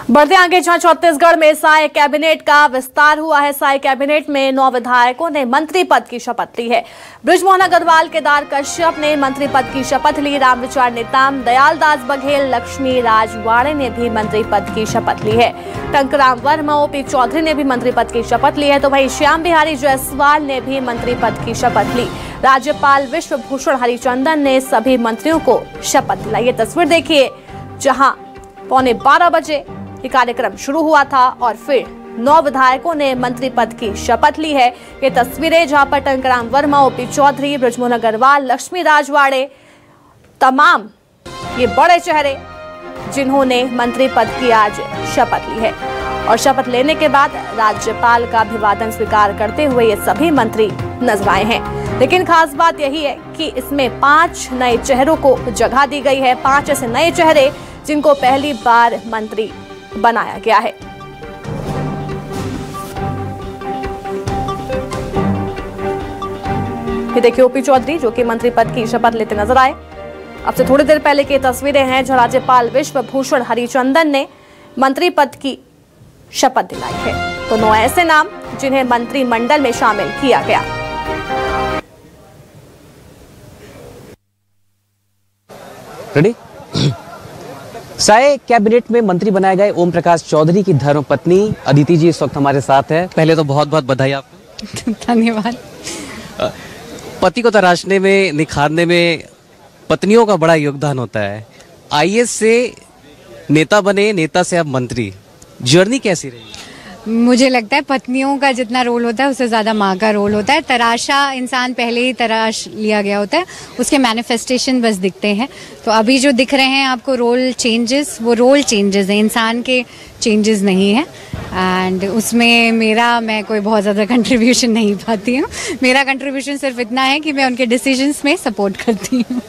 बढ़ते आगे, जहां छत्तीसगढ़ में साय कैबिनेट का विस्तार हुआ है। साय कैबिनेट में 9 विधायकों ने मंत्री पद की शपथ ली है। बृजमोहन अग्रवाल, केदार कश्यप ने मंत्री पद की शपथ ली। रामविचार नेताम, दयालदास बघेल, लक्ष्मी राजवाड़े ने भी मंत्री पद की शपथ ली है। टंकराम वर्मा, ओपी चौधरी ने भी मंत्री पद की शपथ ली है। तो वहीं श्याम बिहारी जायसवाल ने भी मंत्री पद की शपथ ली। राज्यपाल विश्वभूषण हरिचंदन ने सभी मंत्रियों को शपथ दिलाई। ये तस्वीर देखिए, जहां 11:15 बजे ये कार्यक्रम शुरू हुआ था और फिर 9 विधायकों ने मंत्री पद की शपथ ली है। ये तस्वीरें जहां पर टंकराम वर्मा, ओपी चौधरी, बृजमोहन अग्रवाल, लक्ष्मी राजवाड़े, तमाम ये बड़े चेहरे जिन्होंने मंत्री पद की आज शपथ ली है। और शपथ लेने के बाद राज्यपाल का अभिवादन स्वीकार करते हुए ये सभी मंत्री नजर आए हैं। लेकिन खास बात यही है कि इसमें 5 नए चेहरों को जगह दी गई है। 5 ऐसे नए चेहरे जिनको पहली बार मंत्री बनाया गया है। ये देखिए ओपी चौधरी जो कि मंत्री पद की शपथ लेते नजर आए। अब से थोड़ी देर पहले की तस्वीरें हैं जहां राज्यपाल विश्वभूषण हरिचंदन ने मंत्री पद की शपथ दिलाई है। तो 9 ऐसे नाम जिन्हें मंत्रिमंडल में शामिल किया गया। रेडी? साय कैबिनेट में मंत्री बनाए गए ओम प्रकाश चौधरी की धर्मपत्नी अदिति जी इस वक्त हमारे साथ है। पहले तो बहुत बहुत बधाई आपको। धन्यवाद। पति को तराशने में, निखारने में पत्नियों का बड़ा योगदान होता है। आईएएस से नेता बने, नेता से अब मंत्री, जर्नी कैसी रही? मुझे लगता है पत्नियों का जितना रोल होता है उससे ज़्यादा माँ का रोल होता है। तराशा इंसान पहले ही तराश लिया गया होता है, उसके मैनिफेस्टेशन बस दिखते हैं। तो अभी जो दिख रहे हैं आपको रोल चेंजेस, वो रोल चेंजेस हैं, इंसान के चेंजेस नहीं है। एंड उसमें मैं कोई बहुत ज़्यादा कंट्रीब्यूशन नहीं पाती हूँ। मेरा कंट्रीब्यूशन सिर्फ इतना है कि मैं उनके डिसीजंस में सपोर्ट करती हूँ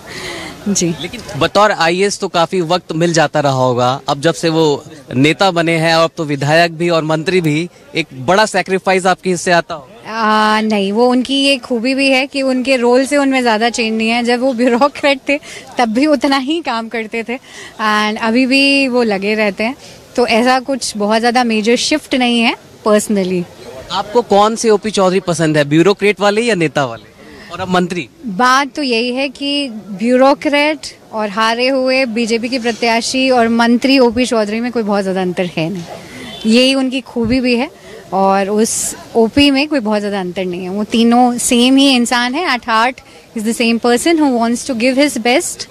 जी। लेकिन बतौर आईएएस तो काफी वक्त मिल जाता रहा होगा। अब जब से वो नेता बने हैं और अब तो विधायक भी और मंत्री भी, एक बड़ा सैक्रिफाइस आपके हिस्से आता हो? नहीं, वो उनकी ये खूबी भी है कि उनके रोल से उनमें ज़्यादा चेंज नहीं है। जब वो ब्यूरोक्रेट थे तब भी उतना ही काम करते थे एंड अभी भी वो लगे रहते हैं। तो ऐसा कुछ बहुत ज़्यादा मेजर शिफ्ट नहीं है पर्सनली। आपको कौन से ओपी चौधरी पसंद है, ब्यूरोक्रेट वाले या नेता वाले, और अब मंत्री? बात तो यही है कि ब्यूरोक्रेट और हारे हुए बीजेपी के प्रत्याशी और मंत्री ओपी चौधरी में कोई बहुत ज़्यादा अंतर है नहीं। यही उनकी खूबी भी है और उस ओपी में कोई बहुत ज़्यादा अंतर नहीं है। वो तीनों सेम ही इंसान है। At heart is the same person who wants to give his best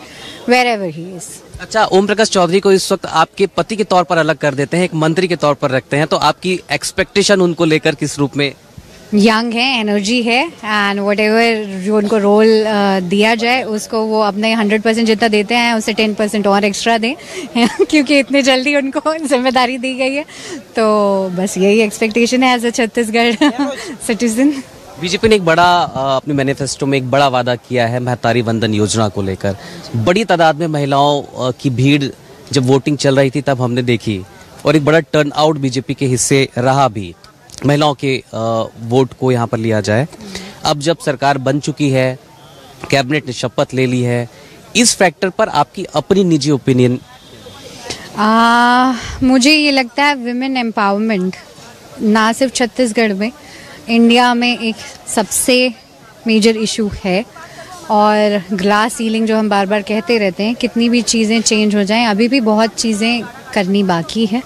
wherever he is. अच्छा, ओम प्रकाश चौधरी को इस वक्त आपके पति के तौर पर अलग कर देते हैं, एक मंत्री के तौर पर रखते हैं, तो आपकी एक्सपेक्टेशन उनको लेकर किस रूप में? यंग है, एनर्जी है एंड व्हाटएवर जो उनको रोल दिया जाए उसको वो अपने 100% जितना देते हैं उससे 10% और एक्स्ट्रा दें क्योंकि इतनी जल्दी उनको जिम्मेदारी दी गई है। तो बस यही एक्सपेक्टेशन है as a Chhattisgarh citizen. BJP ने एक बड़ा अपने मैनिफेस्टो में एक बड़ा वादा किया है महतारी वंदन योजना को लेकर। बड़ी तादाद में महिलाओं की भीड़ जब वोटिंग चल रही थी तब हमने देखी और एक बड़ा टर्न आउट बीजेपी के हिस्से रहा भी, महिलाओं के वोट को यहाँ पर लिया जाए। अब जब सरकार बन चुकी है, कैबिनेट ने शपथ ले ली है, इस फैक्टर पर आपकी अपनी निजी ओपिनियन? मुझे ये लगता है विमेन एम्पावरमेंट ना सिर्फ छत्तीसगढ़ में, इंडिया में एक सबसे मेजर इशू है। और ग्लास सीलिंग जो हम बार बार कहते रहते हैं, कितनी भी चीज़ें चेंज हो जाएं अभी भी बहुत चीज़ें करनी बाकी है।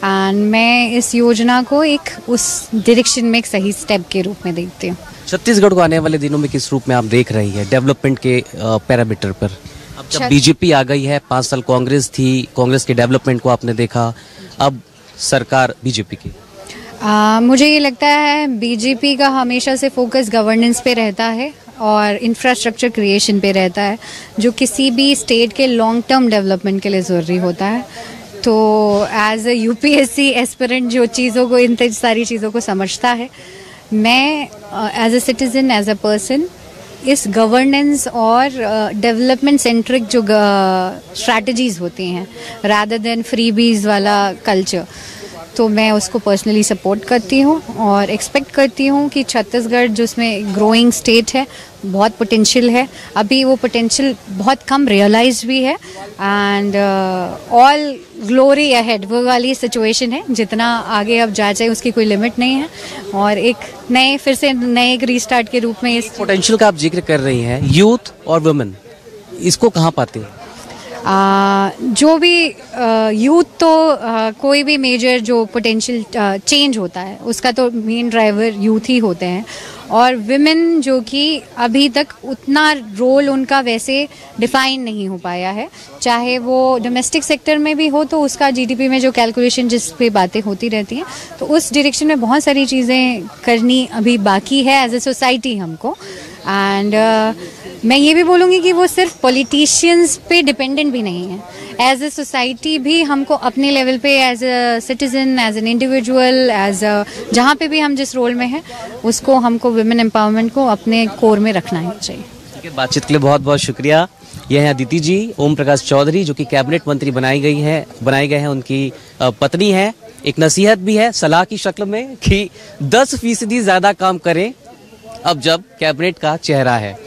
एंड मैं इस योजना को एक उस डायरेक्शन में एक सही स्टेप के रूप में देखती हूँ। छत्तीसगढ़ को आने वाले दिनों में किस रूप में आप देख रही है डेवलपमेंट के पैरामीटर पर? अब जब बीजेपी आ गई है, 5 साल कांग्रेस थी, कांग्रेस के डेवलपमेंट को आपने देखा, अब सरकार बीजेपी की। मुझे ये लगता है बीजेपी का हमेशा से फोकस गवर्नेंस पे रहता है और इंफ्रास्ट्रक्चर क्रिएशन पे रहता है, जो किसी भी स्टेट के लॉन्ग टर्म डेवलपमेंट के लिए ज़रूरी होता है। तो एज अ यूपीएससी एस्पिरेंट जो चीज़ों को, इन सारी चीज़ों को समझता है, मैं as a citizen, as a person इस गवर्नेंस और डेवलपमेंट सेंट्रिक जो स्ट्रैटेजीज़ होती हैं रादर देन फ्रीबीज वाला कल्चर, तो तो मैं उसको पर्सनली सपोर्ट करती हूँ और एक्सपेक्ट करती हूँ कि छत्तीसगढ़ जिसमें ग्रोइंग स्टेट है, बहुत पोटेंशियल है, अभी वो पोटेंशियल बहुत कम रियलाइज भी है एंड ऑल ग्लोरी अहेड वो वाली सिचुएशन है। जितना आगे अब जा जाए उसकी कोई लिमिट नहीं है और एक फिर से नए एक रीस्टार्ट के रूप में इस पोटेंशियल का आप जिक्र कर रही हैं, यूथ और वुमेन इसको कहाँ पाते हैं? जो भी यूथ तो कोई भी मेजर जो पोटेंशियल चेंज होता है उसका तो मेन ड्राइवर यूथ ही होते हैं और विमेन जो कि अभी तक उतना रोल उनका वैसे डिफाइन नहीं हो पाया है, चाहे वो डोमेस्टिक सेक्टर में भी हो तो उसका जीडीपी में जो कैलकुलेशन जिस पे बातें होती रहती हैं तो उस डायरेक्शन में बहुत सारी चीज़ें करनी अभी बाकी है एज ए सोसाइटी हमको। एंड मैं ये भी बोलूँगी कि वो सिर्फ पॉलिटिशियंस पे डिपेंडेंट भी नहीं है, एज ए सोसाइटी भी हमको अपने लेवल पे as a citizen, as an individual, as जहाँ पे भी हम जिस रोल में हैं उसको हमको वुमेन एम्पावरमेंट को अपने कोर में रखना ही चाहिए। ठीक है, बातचीत के लिए बहुत बहुत शुक्रिया। ये हैं अदिति जी, ओम प्रकाश चौधरी जो कि कैबिनेट मंत्री बनाए गए हैं, उनकी पत्नी है। एक नसीहत भी है सलाह की शक्ल में कि 10% ज्यादा काम करें अब जब कैबिनेट का चेहरा है।